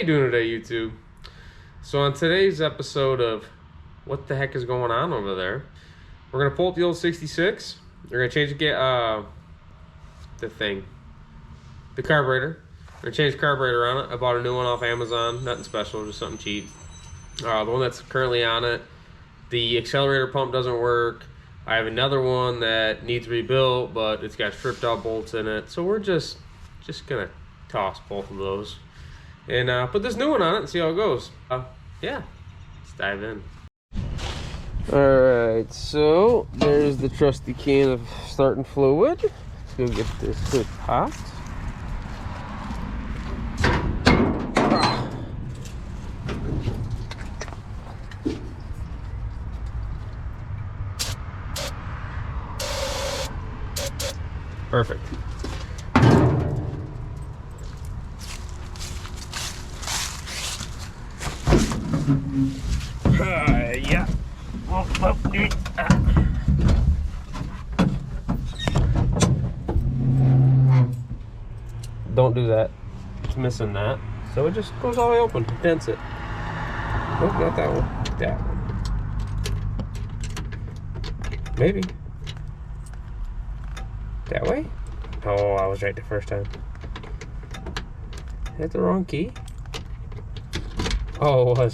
you doing today, YouTube? So on today's episode of What the Heck is Going On Over There, we're going to pull up the old 66. We're going to change the carburetor. We're going to change the carburetor on it. I bought a new one off Amazon. Nothing special, just something cheap. The one that's currently on it, the accelerator pump doesn't work. I have another one that needs rebuilt, but it's got stripped out bolts in it. So we're just going to toss both of those and put this new one on it and see how it goes. Yeah, let's dive in. Alright, so there's the trusty can of starting fluid. Let's go get this hood popped. Perfect. Yeah. Don't do that. It's missing that. So it just goes all the way open. Dents it. Nope, not that one. That one. Maybe. That way? Oh, I was right the first time. Hit the wrong key? Oh, it was.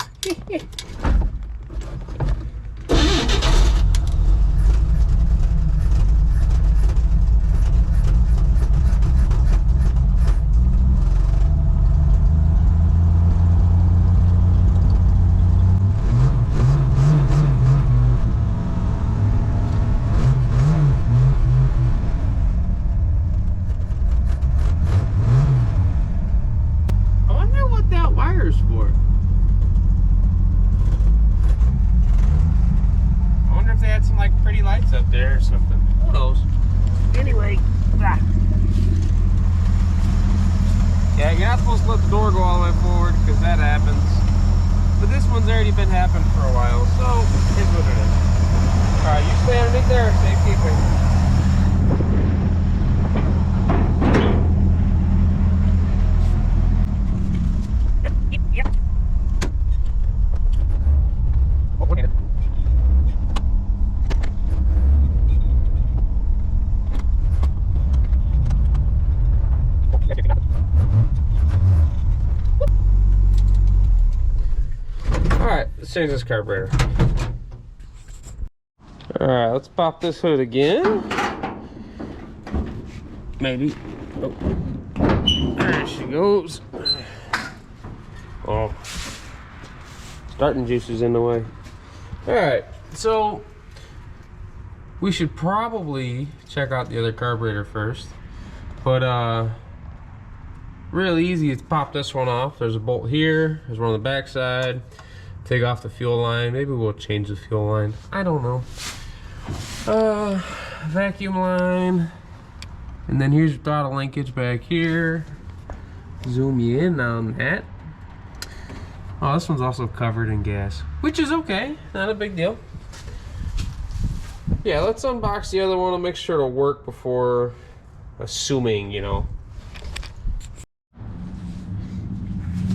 For. I wonder if they had some like pretty lights up there or something. Who knows? Anyway, yeah, you're not supposed to let the door go all the way forward because that happens. But this one's already been happening for a while, so here's what it is. Alright, you stay underneath there, safekeeping. Let's change this carburetor. Alright, let's pop this hood again. Maybe. Oh. There she goes. Oh. Starting juice is in the way. Alright, so we should probably check out the other carburetor first. But real easy is pop this one off. There's a bolt here, there's one on the back side. Take off the fuel line. Maybe we'll change the fuel line. I don't know. Vacuum line. And then here's your throttle linkage back here. Zoom you in on that. Oh, this one's also covered in gas, which is okay. Not a big deal. Yeah, let's unbox the other one and make sure it'll work before assuming, you know.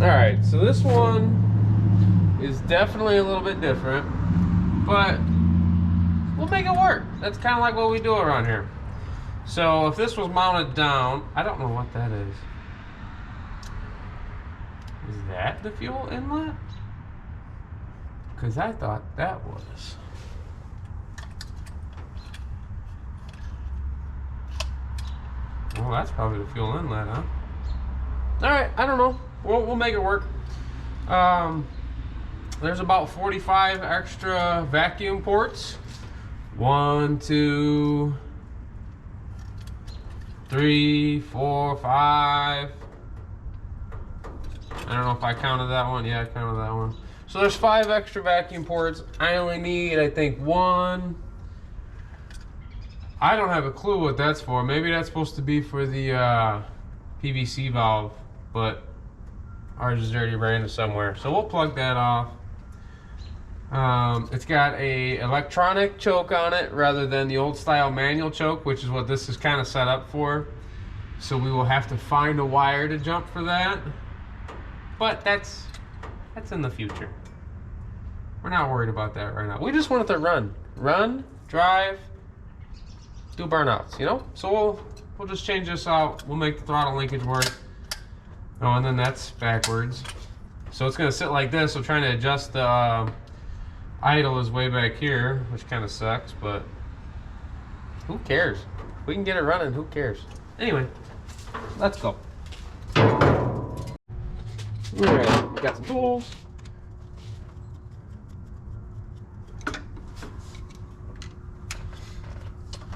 Alright, so this one is definitely a little bit different, but we'll make it work. That's kind of like what we do around here. So if this was mounted down, I don't know what that is. Is that the fuel inlet? Because I thought that was. Well, that's probably the fuel inlet, huh? Alright, I don't know. We'll make it work. There's about 45 extra vacuum ports. 1, 2, 3, 4, 5. I don't know if I counted that one. Yeah, I counted that one. So there's 5 extra vacuum ports. I only need, I think, 1. I don't have a clue what that's for. Maybe that's supposed to be for the PVC valve, but ours is already ran to somewhere. So we'll plug that off. It's got a electronic choke on it rather than the old style manual choke, which is what this is kind of set up for. So we will have to find a wire to jump for that. But that's in the future. We're not worried about that right now. We just want it to run, drive, do burnouts, you know? So we'll just change this out. We'll make the throttle linkage work. Oh, and then that's backwards. So it's gonna sit like this. So trying to adjust the idle is way back here, which kind of sucks, but who cares? If we can get it running, who cares? Anyway, let's go. All right, got some tools.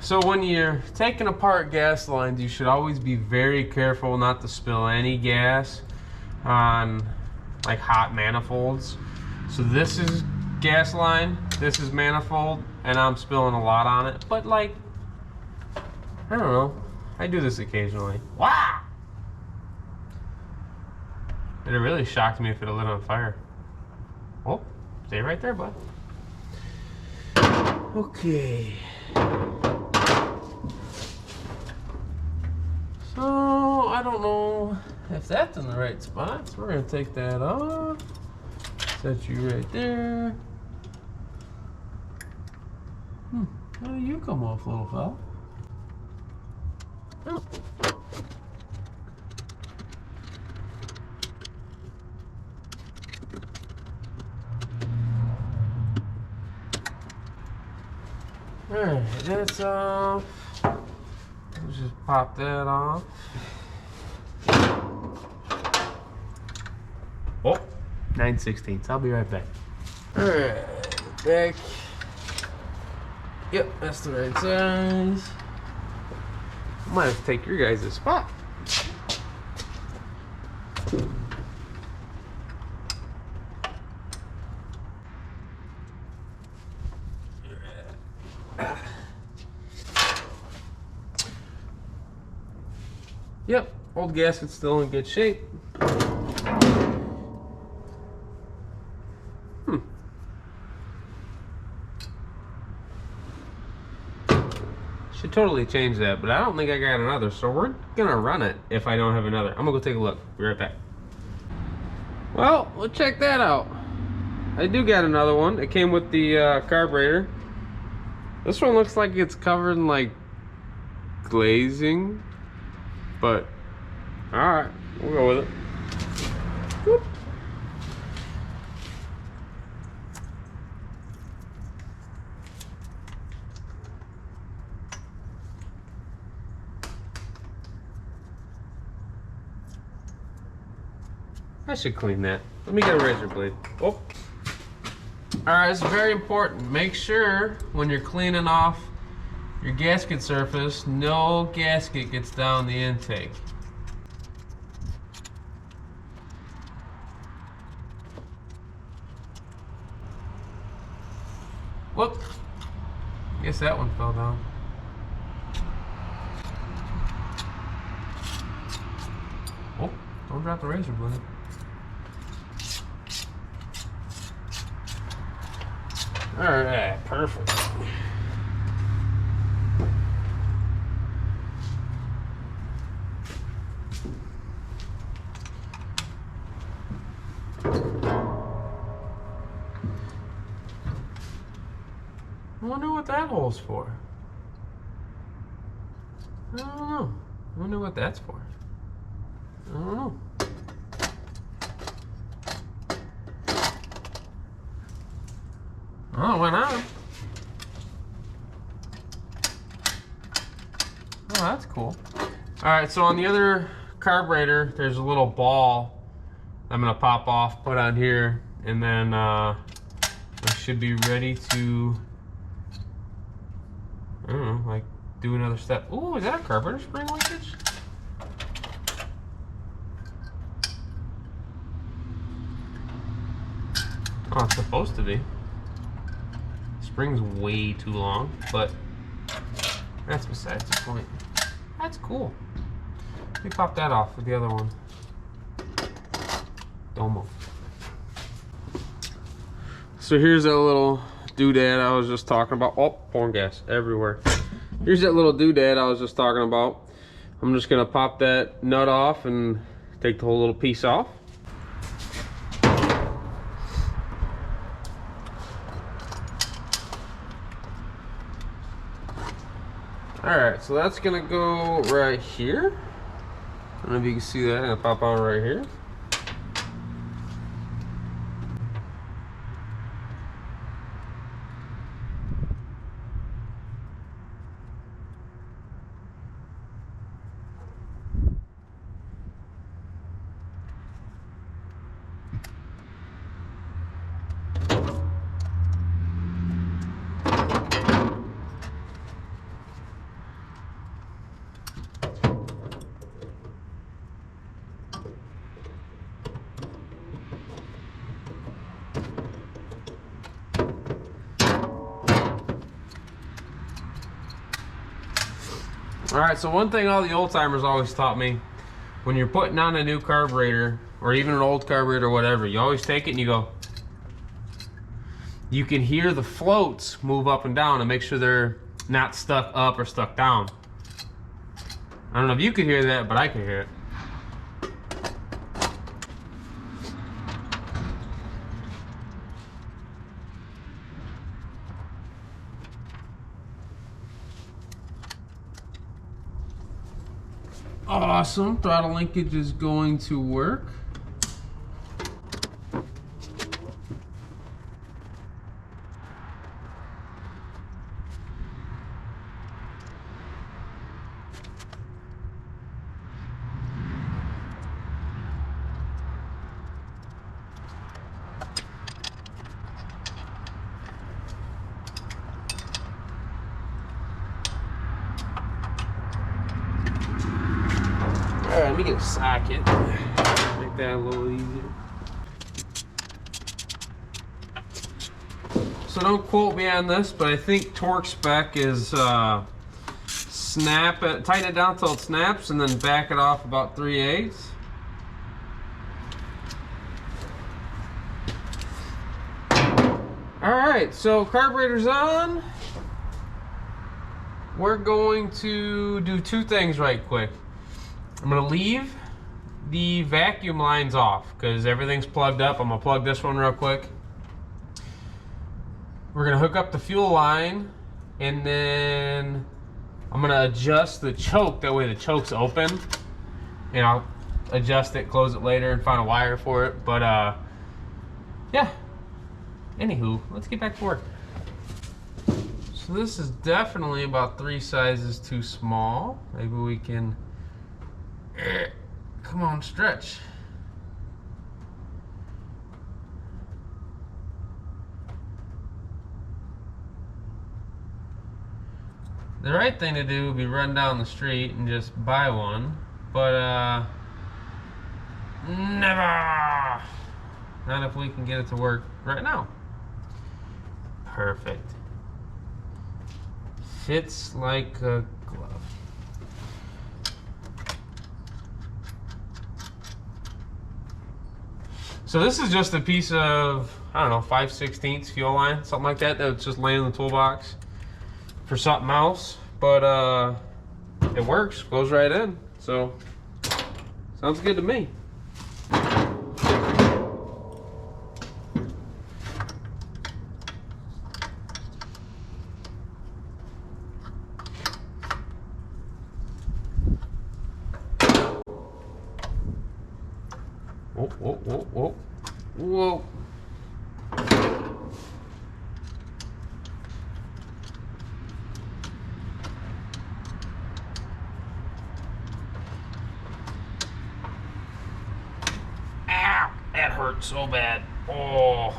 So when you're taking apart gas lines, you should always be very careful not to spill any gas on like hot manifolds. So this is gas line, this is manifold, and I'm spilling a lot on it. But like, I don't know, I do this occasionally. Wow! It really shocked me if it lit on fire. Oh, stay right there, bud. Okay. So, I don't know if that's in the right spot, so we're gonna take that off. Set you right there. How do you come off, little fella? Oh. Alright, that's off. Let's just pop that off. Oh, 9/16. I'll be right back. Alright, back. Yep, that's the right size. I might have to take your guys' spot. Yep, old gasket's still in good shape. Should totally change that, but I don't think I got another, so we're gonna run it if I don't have another. I'm gonna go take a look. Be right back. Well, let's check that out. I do got another one. It came with the carburetor. This one looks like it's covered in like glazing, but all right, we'll go with it. Whoop. I should clean that. Let me get a razor blade. Oh. Alright, it's very important. Make sure when you're cleaning off your gasket surface, no gasket gets down the intake. Whoop. Guess that one fell down. Oh, don't drop the razor blade. Alright, perfect. I wonder what that hole's for. I don't know. I wonder what that's for. I don't know. Oh, it went on. Oh, that's cool. Alright, so on the other carburetor, there's a little ball I'm gonna pop off, put on here, and then I should be ready to, I don't know, like do another step. Ooh, is that a carburetor spring linkage? Oh, it's supposed to be. Spring's way too long, but that's besides the point. That's cool. Let me pop that off with the other one. Domo. So here's that little doodad I was just talking about. Oh, pouring gas everywhere. Here's that little doodad I was just talking about. I'm just gonna pop that nut off and take the whole little piece off. Alright, so that's gonna go right here. I don't know if you can see that. I'm gonna pop on right here. Alright, so one thing all the old timers always taught me, when you're putting on a new carburetor, or even an old carburetor or whatever, you always take it and you go, you can hear the floats move up and down and make sure they're not stuck up or stuck down. I don't know if you could hear that, but I could hear it. Awesome, throttle linkage is going to work. Alright, let me get a socket. Make that a little easier. So don't quote me on this, but I think torque spec is snap it, tighten it down till it snaps, and then back it off about 3/8. Alright, so carburetor's on. We're going to do two things right quick. I'm going to leave the vacuum lines off because everything's plugged up. I'm going to plug this one real quick. We're going to hook up the fuel line, and then I'm going to adjust the choke. That way the choke's open, and I'll adjust it, close it later, and find a wire for it. But yeah, anywho, let's get back to work. So this is definitely about 3 sizes too small. Maybe we can... Come on, stretch. The right thing to do would be run down the street and just buy one, but never. Not if we can get it to work right now. Perfect. Fits like a glove. So this is just a piece of, I don't know, 5/16 fuel line, something like that, that's just laying in the toolbox for something else. But it works, goes right in. So, sounds good to me. Whoa, whoa, whoa, whoa, whoa. Ow, that hurt so bad. Oh.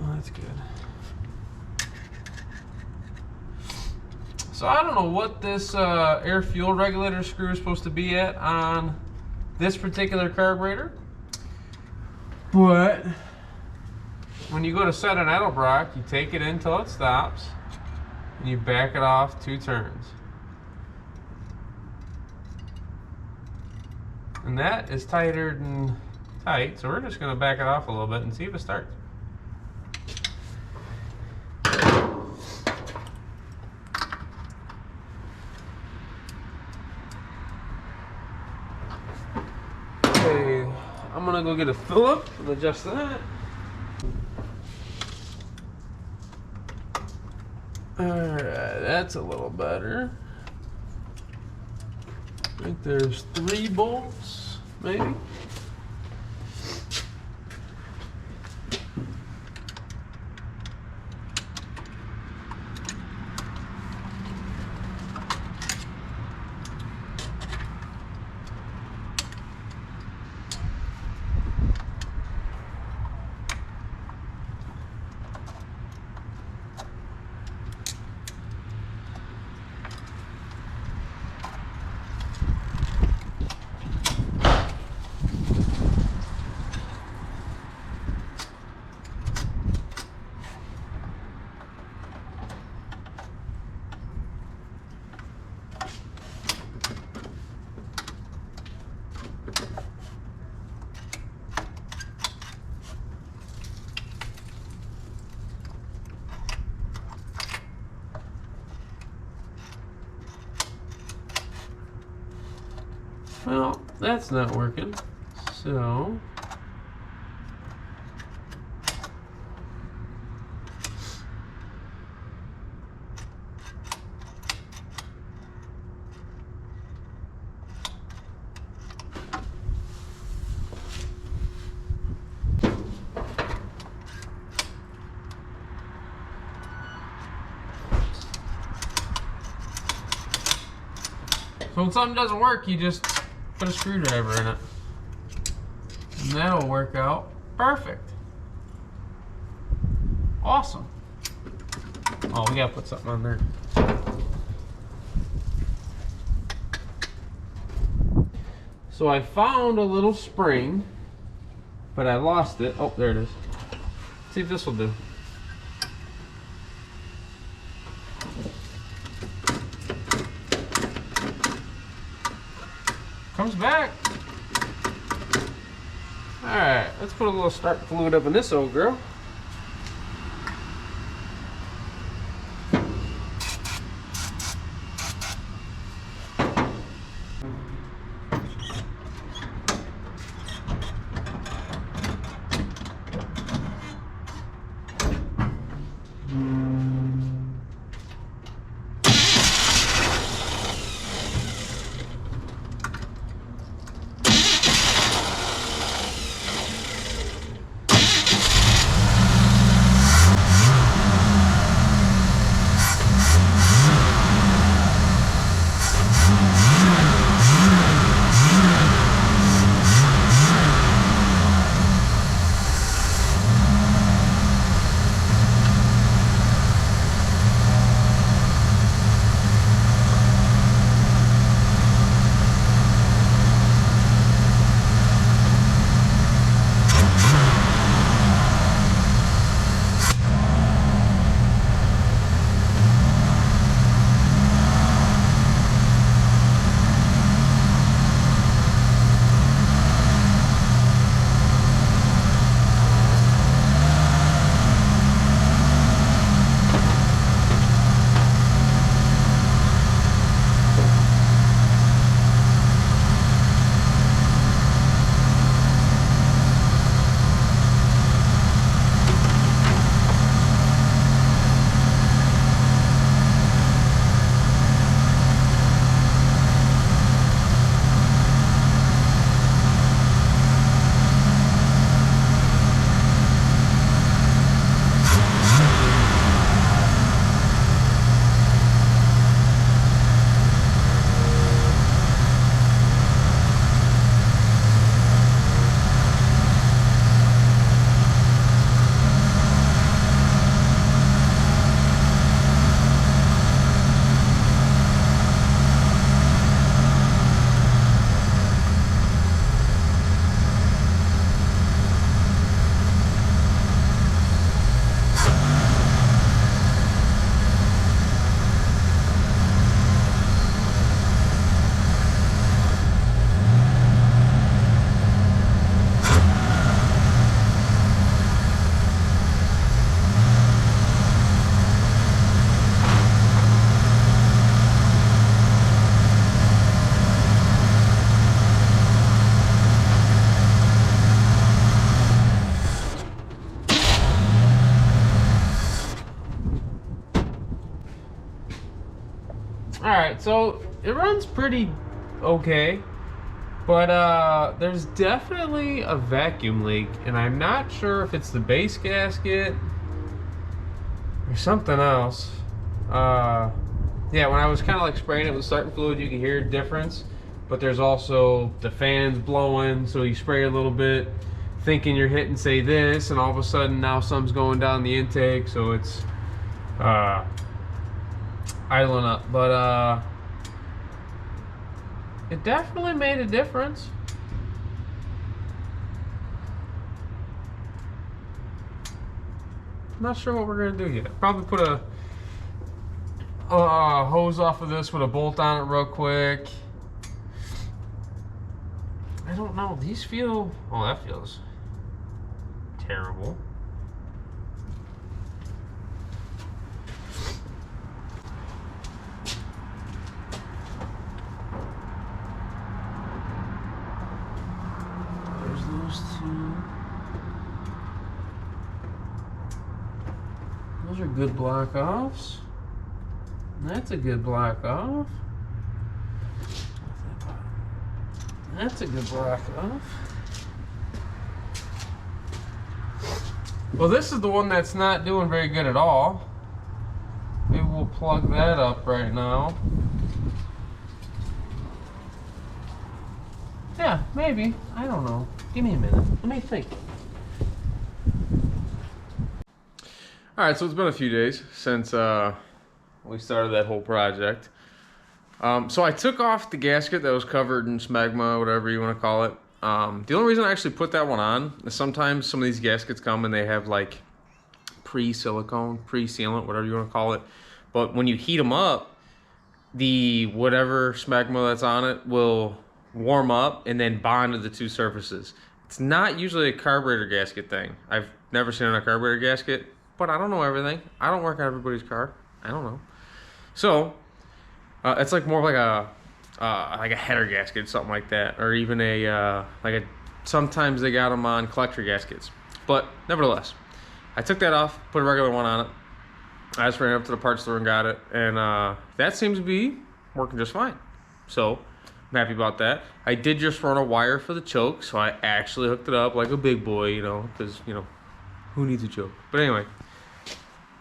That's good. So I don't know what this air fuel regulator screw is supposed to be at on this particular carburetor, but when you go to set an Edelbrock, you take it in till it stops and you back it off 2 turns. And that is tighter than tight, so we're just gonna back it off a little bit and see if it starts. Okay, I'm gonna go get a Phillip and adjust that. Alright, that's a little better. I think there's 3 bolts, maybe. Well, that's not working, so when something doesn't work, you just put a screwdriver in it. And that'll work out perfect. Awesome. Oh, we gotta put something on there. So I found a little spring, but I lost it. Oh, there it is. Let's see if this will do. Comes back. Alright, let's put a little start fluid up in this old girl. so it runs pretty okay, but there's definitely a vacuum leak, and I'm not sure if it's the base gasket or something else. Yeah, when I was kind of like spraying it with starting fluid, you can hear a difference, but there's also the fans blowing, so you spray a little bit thinking you're hitting, say, this, and all of a sudden now something's going down the intake, so it's idling up. But it definitely made a difference. I'm not sure what we're gonna do yet. Probably put a hose off of this with a bolt on it real quick. I don't know. These feel... Oh, that feels terrible. There's those two. Those are good block offs. That's a good block off. That's a good block off. Well, this is the one that's not doing very good at all. Maybe we'll plug that up right now. Yeah, maybe. I don't know. Give me a minute. Let me think. Alright, so it's been a few days since we started that whole project. So I took off the gasket that was covered in smegma, whatever you want to call it. The only reason I actually put that one on is sometimes some of these gaskets come and they have like pre-silicone, pre-sealant, whatever you want to call it. But when you heat them up, the whatever smegma that's on it will warm up and then bond to the two surfaces. It's not usually a carburetor gasket thing. I've never seen it on a carburetor gasket, but I don't know everything. I don't work on everybody's car. I don't know. So it's like more of like a header gasket, something like that, or even a sometimes they got them on collector gaskets. But nevertheless, I took that off, put a regular one on it. I just ran up to the parts store and got it, and that seems to be working just fine. So I'm happy about that. I did just run a wire for the choke, so I actually hooked it up like a big boy, you know, because, you know, who needs a choke? But anyway,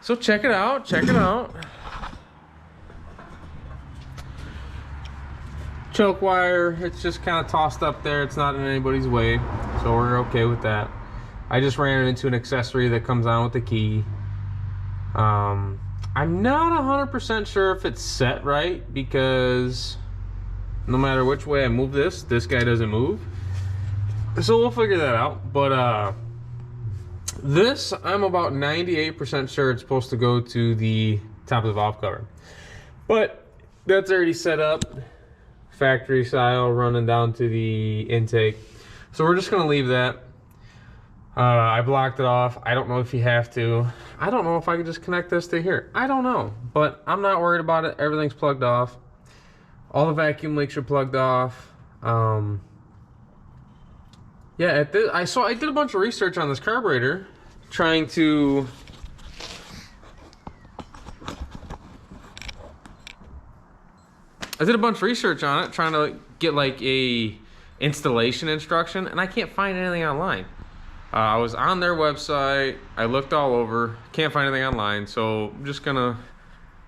so check it out, check it out. Choke wire, it's just kind of tossed up there. It's not in anybody's way, so we're okay with that. I just ran it into an accessory that comes on with the key. I'm not 100% sure if it's set right, because no matter which way I move this guy doesn't move. So we'll figure that out. But this, I'm about 98% sure it's supposed to go to the top of the valve cover. But that's already set up. Factory style, running down to the intake. So we're just gonna leave that. I blocked it off. I don't know if you have to. I don't know if I can just connect this to here. I don't know, but I'm not worried about it. Everything's plugged off. All the vacuum leaks are plugged off. Yeah, I did a bunch of research on this carburetor, trying to trying to get like a installation instruction, and I can't find anything online. I was on their website, I looked all over, can't find anything online, so I'm just gonna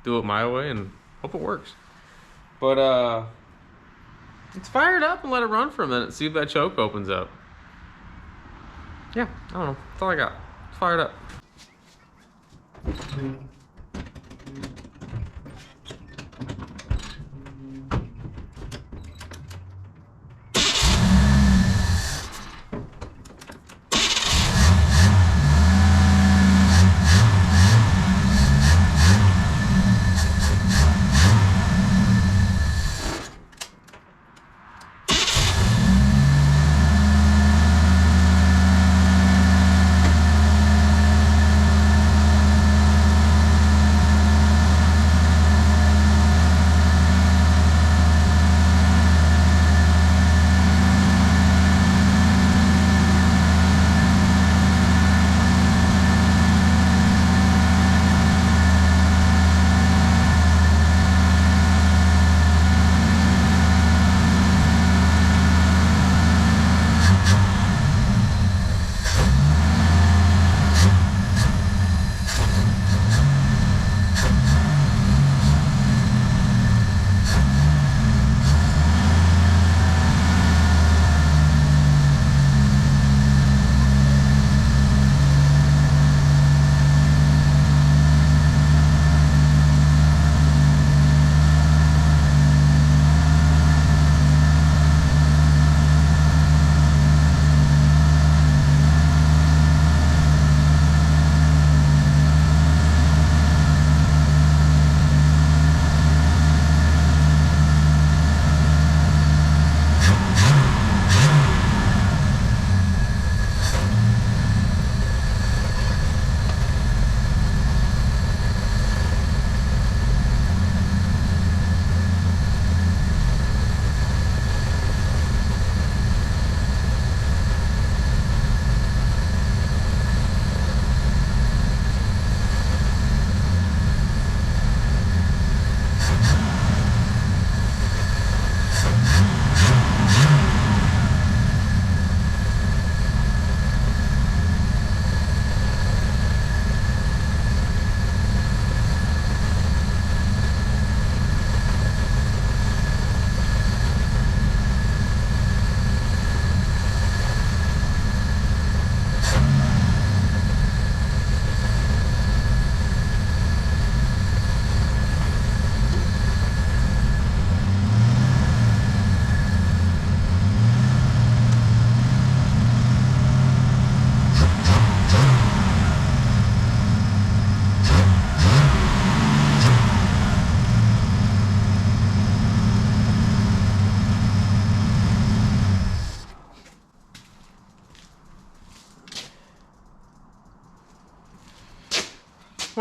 do it my way and hope it works. But let's fire it up and let it run for a minute, see if that choke opens up. Yeah, I don't know, that's all I got. Let's fire it up.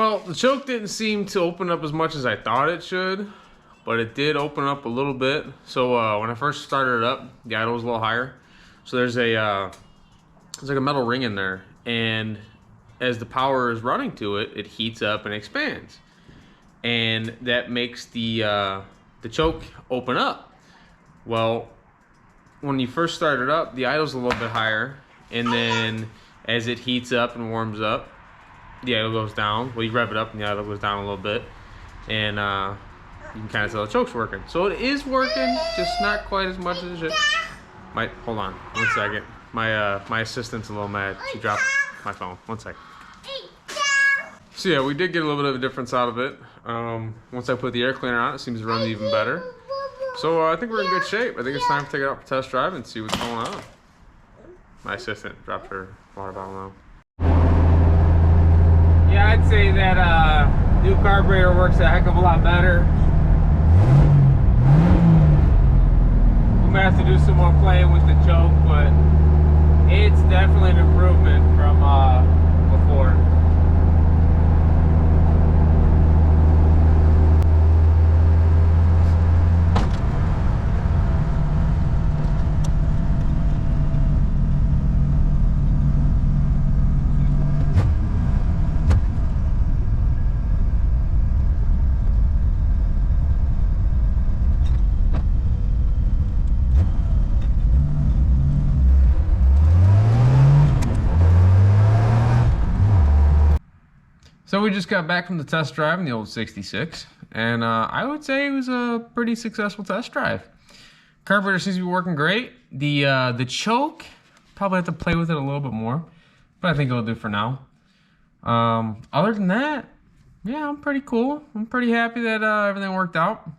Well, the choke didn't seem to open up as much as I thought it should, but it did open up a little bit. So when I first started it up, the idle was a little higher. So there's like a metal ring in there, and as the power is running to it, it heats up and expands, and that makes the choke open up. Well, when you first start it up, the idle's a little bit higher, and then as it heats up and warms up, the idle goes down. Well, you rev it up and the idle goes down a little bit, and you can kind of tell the choke's working. So it is working, just not quite as much as it should. Hold on, 1 second. My assistant's a little mad. She dropped my phone. 1 second. So yeah, we did get a little bit of a difference out of it. Once I put the air cleaner on, it seems to run even better. So I think we're in good shape. I think it's time to take it out for test drive and see what's going on. My assistant dropped her water bottle now. Yeah, I'd say that new carburetor works a heck of a lot better. We may have to do some more playing with the choke, but it's definitely an improvement from before. So we just got back from the test drive in the old 66, and I would say it was a pretty successful test drive. Carburetor seems to be working great. The choke, probably have to play with it a little bit more, but I think it'll do for now. Other than that, yeah, I'm pretty cool. I'm pretty happy that everything worked out.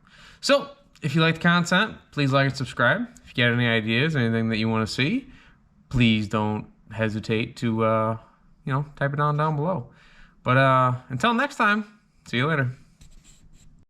So if you like the content, please like and subscribe. If you got any ideas, anything that you want to see, please don't hesitate to type it down below. But until next time, see you later.